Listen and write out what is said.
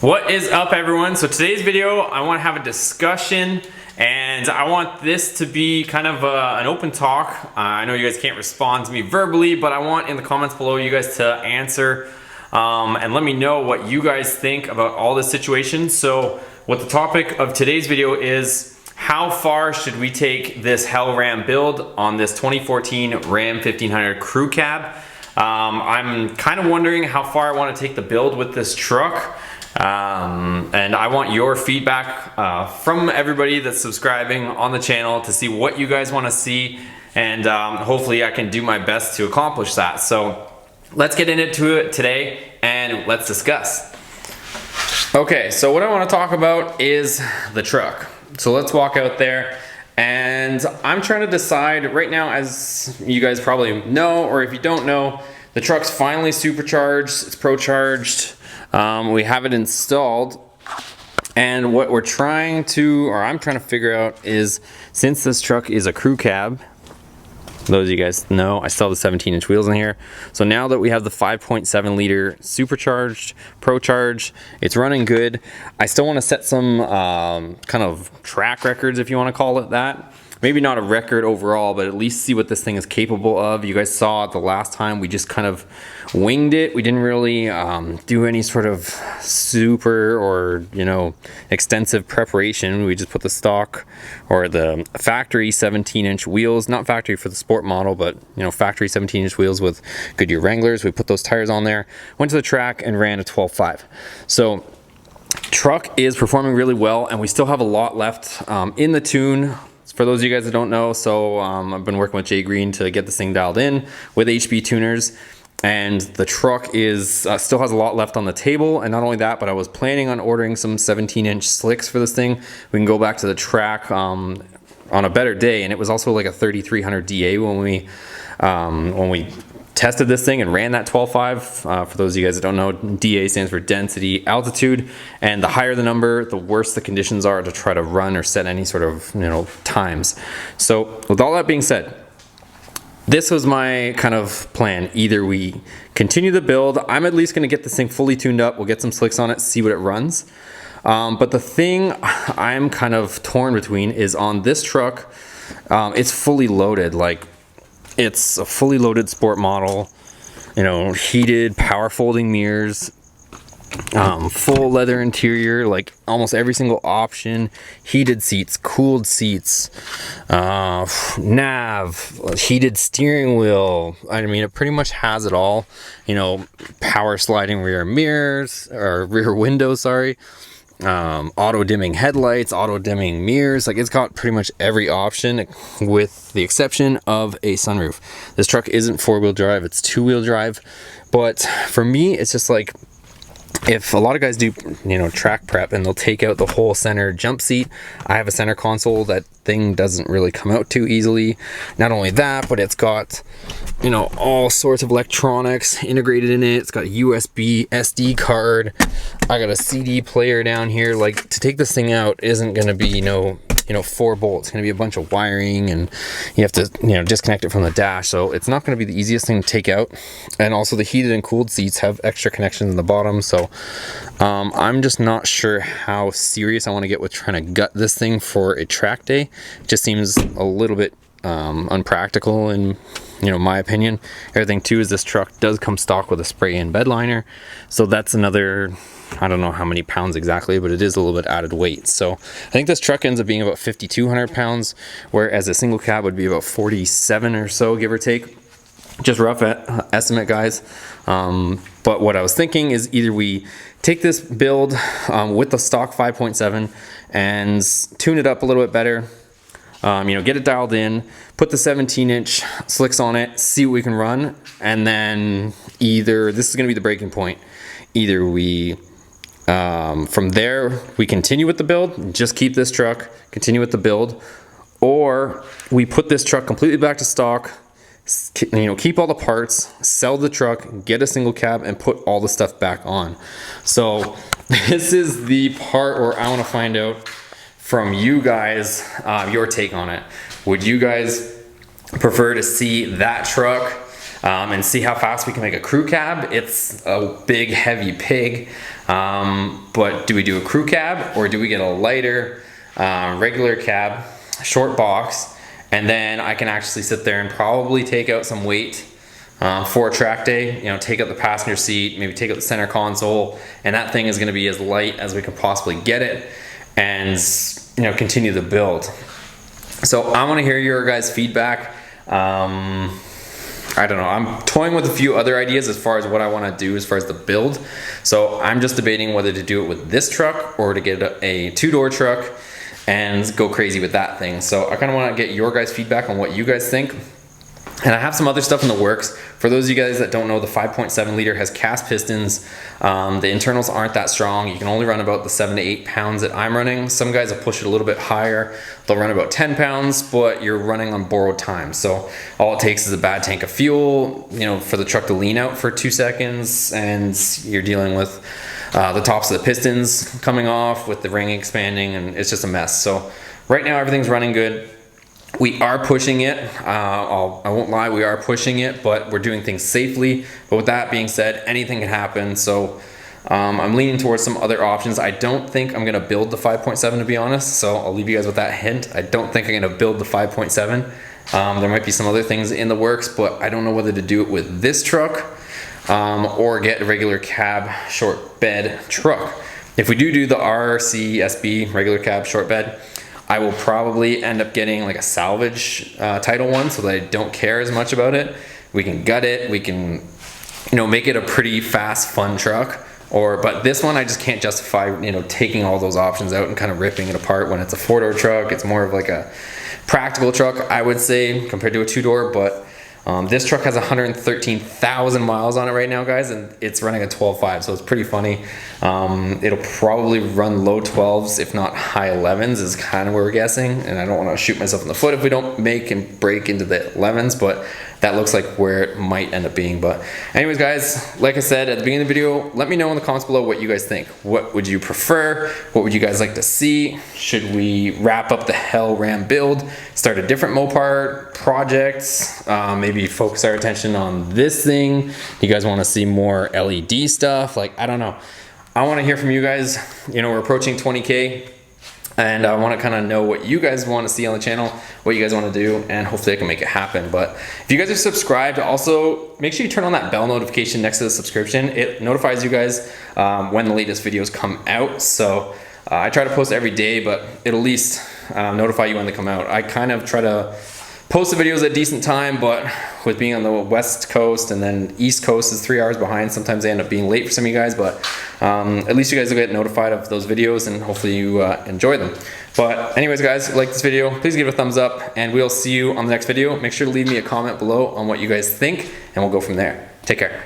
What is up, everyone? So today's video, I want to have a discussion, and I want this to be kind of an open talk. I know you guys can't respond to me verbally, but I want in the comments below you guys to answer and let me know what you guys think about all this situation. So what the topic of today's video is, how far should we take this Hell Ram build on this 2014 Ram 1500 crew cab? I'm kind of wondering how far I want to take the build with this truck. And I want your feedback from everybody that's subscribing on the channel to see what you guys want to see, and hopefully I can do my best to accomplish that. So let's get into it today and let's discuss. Okay, so what I want to talk about is the truck. So let's walk out there, and I'm trying to decide right now, as you guys probably know, or if you don't know, the truck's finally supercharged, it's pro-charged. We have it installed, and what we're trying to, or I'm trying to figure out is, since this truck is a crew cab, those of you guys know, I still have the 17-inch wheels in here. So now that we have the 5.7 liter supercharged, pro-charged, it's running good. I still want to set some kind of track records, if you want to call it that. Maybe not a record overall, but at least see what this thing is capable of. You guys saw it the last time, we just kind of winged it. We didn't really do any sort of super or, you know, extensive preparation. We just put the stock or the factory 17-inch wheels, not factory for the sport model, but, you know, factory 17-inch wheels with Goodyear Wranglers. We put those tires on there, went to the track and ran a 12.5. So truck is performing really well, and we still have a lot left in the tune. For those of you guys that don't know, so I've been working with Jay Green to get this thing dialed in with HB tuners, and the truck is still has a lot left on the table. And not only that, but I was planning on ordering some 17-inch slicks for this thing. We can go back to the track on a better day, and it was also like a 3300 DA when we tested this thing and ran that 12.5. For those of you guys that don't know, DA stands for density altitude, and the higher the number, the worse the conditions are to try to run or set any sort of, you know, times. So with all that being said, this was my kind of plan. Either we continue the build, I'm at least going to get this thing fully tuned up, we'll get some slicks on it, see what it runs. But the thing I'm kind of torn between is on this truck, it's fully loaded. Like, it's a fully loaded sport model, you know, heated power folding mirrors, full leather interior, like almost every single option, heated seats, cooled seats, nav, heated steering wheel. I mean, it pretty much has it all, you know, power sliding rear mirrors, or rear windows, sorry. Auto dimming headlights, auto dimming mirrors. Like, it's got pretty much every option with the exception of a sunroof. This truck isn't 4-wheel drive, it's 2-wheel drive. But for me, it's just like, if a lot of guys do, you know, track prep and they'll take out the whole center jump seat, I have a center console. That thing doesn't really come out too easily. Not only that, but it's got, you know, all sorts of electronics integrated in it. It's got a USB SD card. I got a CD player down here. Like, to take this thing out isn't going to be, you know, 4 bolts. It's going to be a bunch of wiring, and you have to, you know, disconnect it from the dash. So it's not going to be the easiest thing to take out. And also the heated and cooled seats have extra connections in the bottom. So I'm just not sure how serious I want to get with trying to gut this thing for a track day. It just seems a little bit unpractical in, you know, my opinion. Everything too is this truck does come stock with a spray-in bed liner, so that's another, I don't know how many pounds exactly, but it is a little bit added weight. So I think this truck ends up being about 5,200 pounds, whereas a single cab would be about 47 or so, give or take. Just rough estimate, guys. But what I was thinking is, either we take this build with the stock 5.7 and tune it up a little bit better, you know, get it dialed in, put the 17-inch slicks on it, see what we can run, and then either, this is going to be the breaking point, either we from there we continue with the build, just keep this truck, continue with the build, or we put this truck completely back to stock, you know, keep all the parts, sell the truck, get a single cab, and put all the stuff back on. So this is the part where I want to find out from you guys your take on it. Would you guys prefer to see that truck and see how fast we can make a crew cab. It's a big, heavy pig, but do we do a crew cab or do we get a lighter, regular cab, short box, and then I can actually sit there and probably take out some weight for a track day, you know, take out the passenger seat, maybe take out the center console, and that thing is going to be as light as we can possibly get it, and you know, continue the build. So I want to hear your guys' feedback. I don't know, I'm toying with a few other ideas as far as what I want to do as far as the build. So I'm just debating whether to do it with this truck or to get a two-door truck and go crazy with that thing. So I kind of want to get your guys' feedback on what you guys think. And I have some other stuff in the works. For those of you guys that don't know, the 5.7 liter has cast pistons. The internals aren't that strong. You can only run about the 7 to 8 pounds that I'm running. Some guys will push it a little bit higher. They'll run about 10 pounds, but you're running on borrowed time. So all it takes is a bad tank of fuel, you know, for the truck to lean out for 2 seconds, and you're dealing with the tops of the pistons coming off with the ring expanding, and it's just a mess. So right now everything's running good. We are pushing it, I won't lie, we are pushing it, but we're doing things safely. But with that being said, anything can happen. So I'm leaning towards some other options. I don't think I'm gonna build the 5.7, to be honest. So I'll leave you guys with that hint. I don't think I'm gonna build the 5.7. There might be some other things in the works, but I don't know whether to do it with this truck or get a regular cab short bed truck. If we do the RC SB regular cab short bed, I will probably end up getting like a salvage title one, so that I don't care as much about it. We can gut it, we can, you know, make it a pretty fast, fun truck. But this one I just can't justify, you know, taking all those options out and kind of ripping it apart. When it's a 4-door truck, it's more of like a practical truck, I would say, compared to a 2-door. But this truck has 113,000 miles on it right now, guys, and it's running a 12.5, so it's pretty funny. It'll probably run low 12s, if not high 11s, is kind of where we're guessing, and I don't want to shoot myself in the foot if we don't make and break into the 11s, but that looks like where it might end up being. But anyways, guys, like I said at the beginning of the video, let me know in the comments below what you guys think. What would you prefer? What would you guys like to see? Should we wrap up the Hell Ram build, start a different Mopar project, maybe focus our attention on this thing? Do you guys want to see more LED stuff? Like, I don't know. I want to hear from you guys. You know, we're approaching 20K. And I want to kind of know what you guys want to see on the channel, what you guys want to do, and hopefully I can make it happen. But if you guys are subscribed, also make sure you turn on that bell notification next to the subscription. It notifies you guys when the latest videos come out. So I try to post every day, but it'll at least notify you when they come out. I kind of try to post the videos at a decent time, but with being on the West Coast and then East Coast is 3 hours behind, sometimes they end up being late for some of you guys, but at least you guys will get notified of those videos, and hopefully you enjoy them. But anyways, guys, if you like this video, please give it a thumbs up, and we'll see you on the next video. Make sure to leave me a comment below on what you guys think, and we'll go from there. Take care.